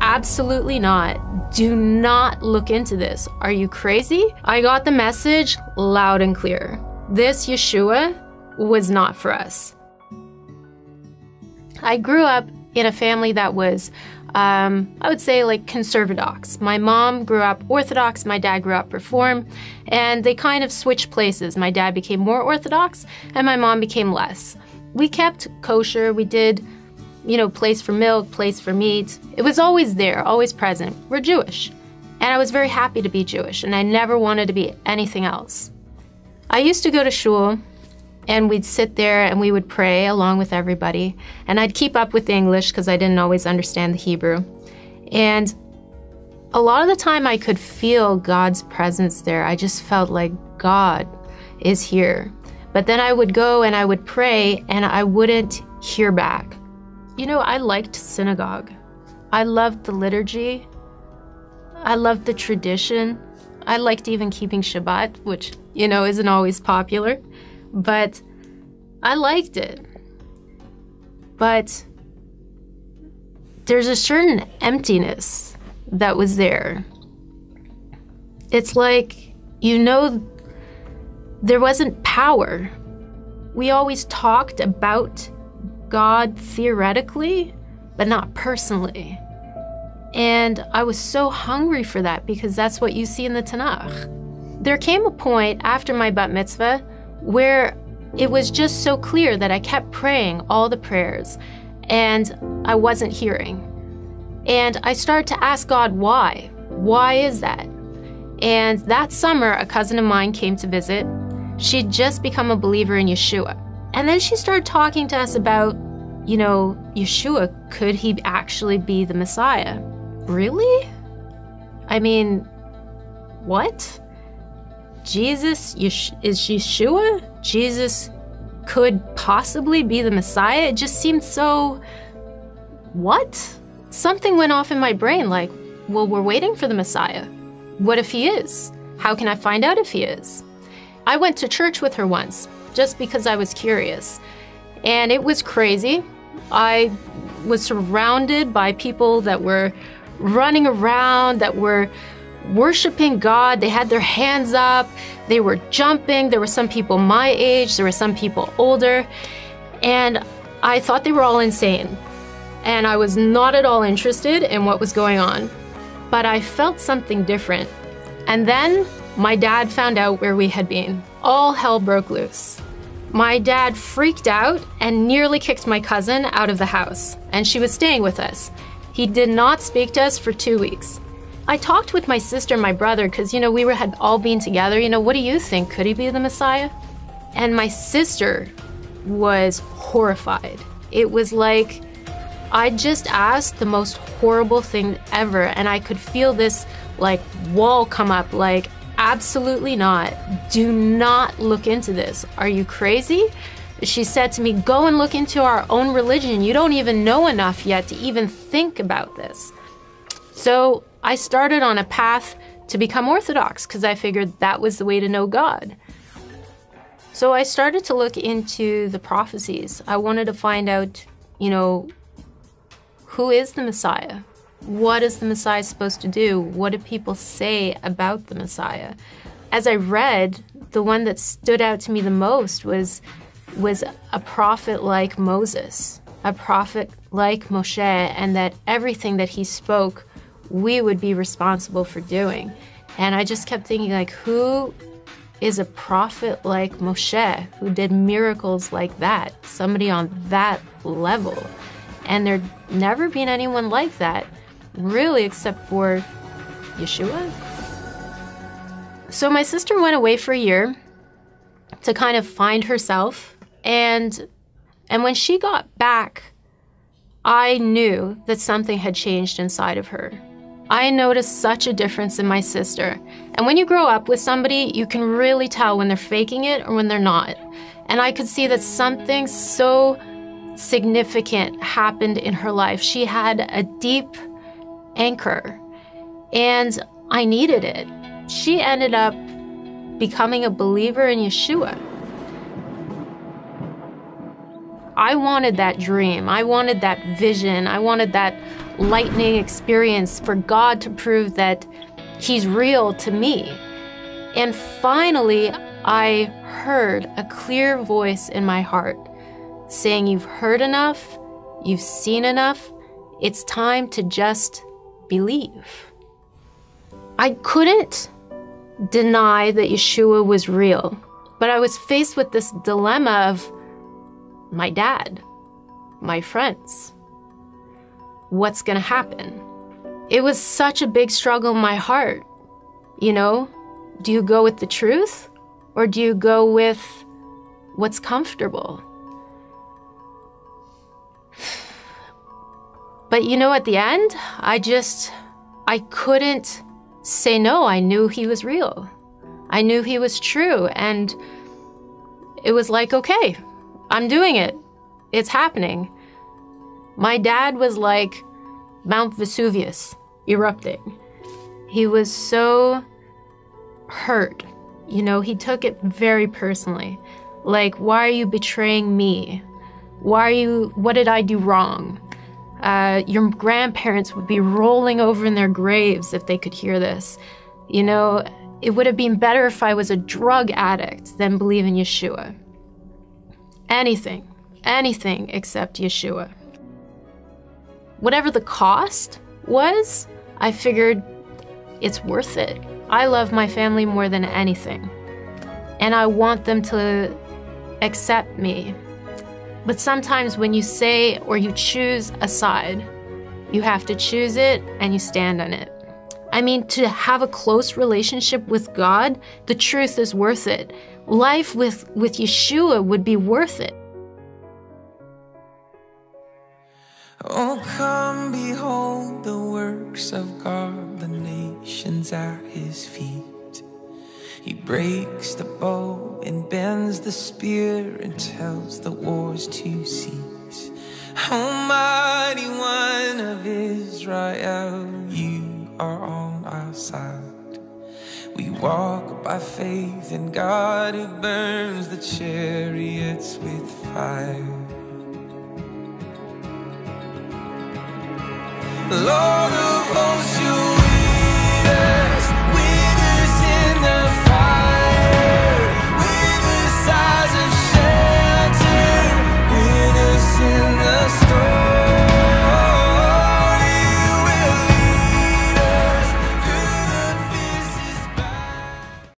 absolutely not. Do not look into this. Are you crazy? I got the message loud and clear. This Yeshua was not for us. I grew up in a family that was, I would say, like conservadox. My mom grew up Orthodox, my dad grew up Reform, and they kind of switched places. My dad became more Orthodox, and my mom became less. We kept kosher. We did, place for milk, place for meat. It was always there, always present. We're Jewish. And I was very happy to be Jewish, and I never wanted to be anything else. I used to go to shul, and we'd sit there and we would pray along with everybody. And I'd keep up with the English because I didn't always understand the Hebrew. And a lot of the time I could feel God's presence there. I just felt like God is here. But then I would go and I would pray and I wouldn't hear back. I liked synagogue. I loved the liturgy. I loved the tradition. I liked even keeping Shabbat, which, isn't always popular. But I liked it. But there's a certain emptiness that was there. It's like, there wasn't power. We always talked about God theoretically, but not personally. And I was so hungry for that because that's what you see in the Tanakh. There came a point after my bat mitzvah where it was just so clear that I kept praying all the prayers and I wasn't hearing. And I started to ask God, why? Why is that? And that summer, a cousin of mine came to visit. She'd just become a believer in Yeshua. And then she started talking to us about, Yeshua, could he actually be the Messiah? Really? I mean, what? Jesus is Yeshua? Jesus could possibly be the Messiah? It just seemed so... What? Something went off in my brain like, well, we're waiting for the Messiah. What if he is? How can I find out if he is? I went to church with her once, just because I was curious. And it was crazy. I was surrounded by people that were running around, that were worshiping God. They had their hands up, they were jumping. There were some people my age, there were some people older, and I thought they were all insane. And I was not at all interested in what was going on. But I felt something different. And then my dad found out where we had been. All hell broke loose. My dad freaked out and nearly kicked my cousin out of the house, and she was staying with us. He did not speak to us for 2 weeks. I talked with my sister and my brother because, we had all been together. What do you think? Could he be the Messiah? And my sister was horrified. It was like I just asked the most horrible thing ever, and I could feel this wall come up like, absolutely not. Do not look into this. Are you crazy? She said to me, go and look into our own religion. You don't even know enough yet to even think about this. So I started on a path to become Orthodox because I figured that was the way to know God. So I started to look into the prophecies. I wanted to find out, who is the Messiah? What is the Messiah supposed to do? What do people say about the Messiah? As I read, the one that stood out to me the most was a prophet like Moses, a prophet like Moshe, and that everything that he spoke, we would be responsible for doing. And I just kept thinking, who is a prophet like Moshe, who did miracles like that? Somebody on that level. And there'd never been anyone like that, really, except for Yeshua. So my sister went away for a year to kind of find herself. And when she got back, I knew that something had changed inside of her. I noticed such a difference in my sister. And when you grow up with somebody, you can really tell when they're faking it or when they're not. And I could see that something so significant happened in her life. She had a deep anchor, and I needed it. She ended up becoming a believer in Yeshua. I wanted that dream. I wanted that vision. I wanted that lightning experience for God to prove that He's real to me. And finally, I heard a clear voice in my heart saying, "You've heard enough, you've seen enough, it's time to just believe." I couldn't deny that Yeshua was real, but I was faced with this dilemma of my dad, my friends. What's gonna happen? It was such a big struggle in my heart. You know, do you go with the truth or do you go with what's comfortable? But you know, at the end, I couldn't say no. I knew He was real. I knew He was true. And it was like, okay, I'm doing it. It's happening. My dad was like Mount Vesuvius erupting. He was so hurt. You know, he took it very personally. Like, why are you betraying me? What did I do wrong? Your grandparents would be rolling over in their graves if they could hear this. You know, it would have been better if I was a drug addict than believe in Yeshua. Anything except Yeshua. Whatever the cost was, I figured it's worth it. I love my family more than anything, and I want them to accept me. But sometimes when you say or you choose a side, you have to choose it and you stand on it. I mean, to have a close relationship with God, the truth is worth it. Life with Yeshua would be worth it. Oh, come behold the works of God, the nations at His feet. He breaks the bow and bends the spear and tells the wars to cease. Almighty One of Israel, You are on our side. We walk by faith in God who burns the chariots with fire. Lord